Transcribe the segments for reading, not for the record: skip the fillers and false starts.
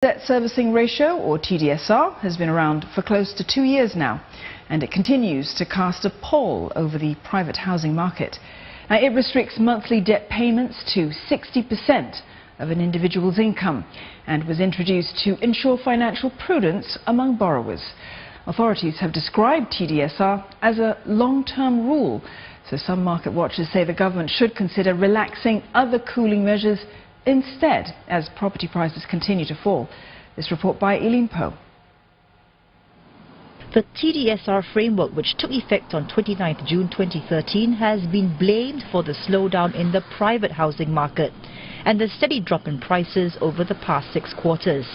Debt servicing ratio, or TDSR, has been around for close to 2 years now, and it continues to cast a pall over the private housing market. Now, it restricts monthly debt payments to 60% of an individual's income and was introduced to ensure financial prudence among borrowers. Authorities have described TDSR as a long-term rule, so some market watchers say the government should consider relaxing other cooling measures instead, as property prices continue to fall. This report by Eileen Poe. The TDSR framework, which took effect on 29 June 2013, has been blamed for the slowdown in the private housing market and the steady drop in prices over the past 6 quarters.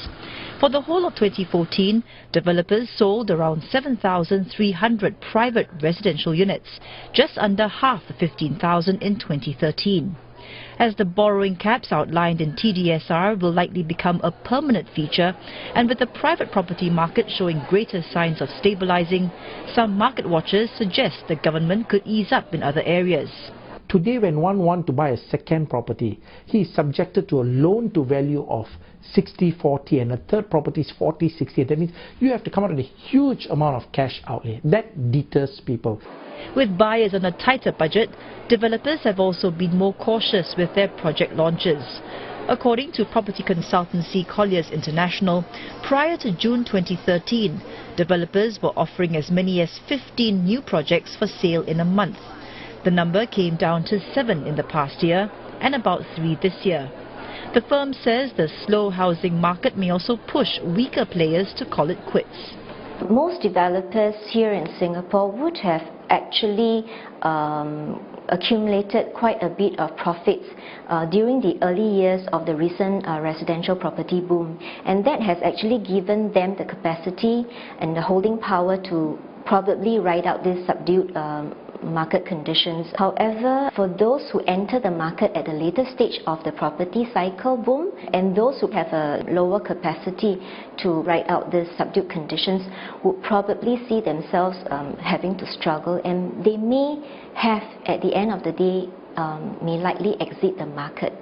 For the whole of 2014, developers sold around 7,300 private residential units, just under half the 15,000 in 2013. As the borrowing caps outlined in TDSR will likely become a permanent feature, and with the private property market showing greater signs of stabilizing, some market watchers suggest the government could ease up in other areas. Today, when one wants to buy a second property, he is subjected to a loan-to-value of 60-40, and a third property is 40-60. That means you have to come out with a huge amount of cash outlay. That deters people. With buyers on a tighter budget, developers have also been more cautious with their project launches. According to property consultancy Colliers International, prior to June 2013, developers were offering as many as 15 new projects for sale in a month. The number came down to 7 in the past year and about 3 this year. The firm says the slow housing market may also push weaker players to call it quits. Most developers here in Singapore would have actually accumulated quite a bit of profits during the early years of the recent residential property boom, and that has actually given them the capacity and the holding power to probably ride out this subdued market conditions. However, for those who enter the market at a later stage of the property cycle boom, and those who have a lower capacity to ride out these subdued conditions, would probably see themselves having to struggle, and they may have, at the end of the day, may likely exit the market.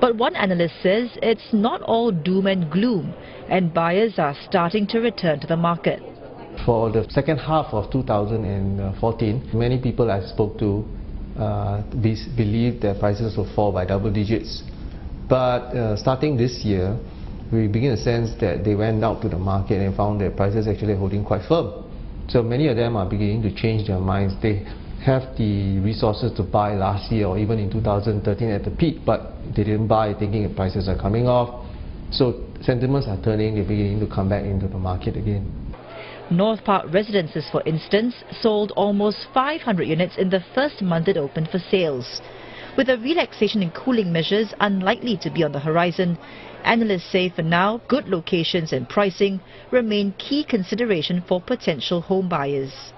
But one analyst says it's not all doom and gloom, and buyers are starting to return to the market. For the second half of 2014, many people I spoke to believed that prices will fall by double digits. But starting this year, we begin to sense that they went out to the market and found that prices actually holding quite firm. So many of them are beginning to change their minds. They have the resources to buy last year or even in 2013 at the peak, but they didn't buy thinking that prices are coming off. So sentiments are turning, they're beginning to come back into the market again. North Park Residences, for instance, sold almost 500 units in the first month it opened for sales. With a relaxation in cooling measures unlikely to be on the horizon, analysts say for now, good locations and pricing remain key consideration for potential home buyers.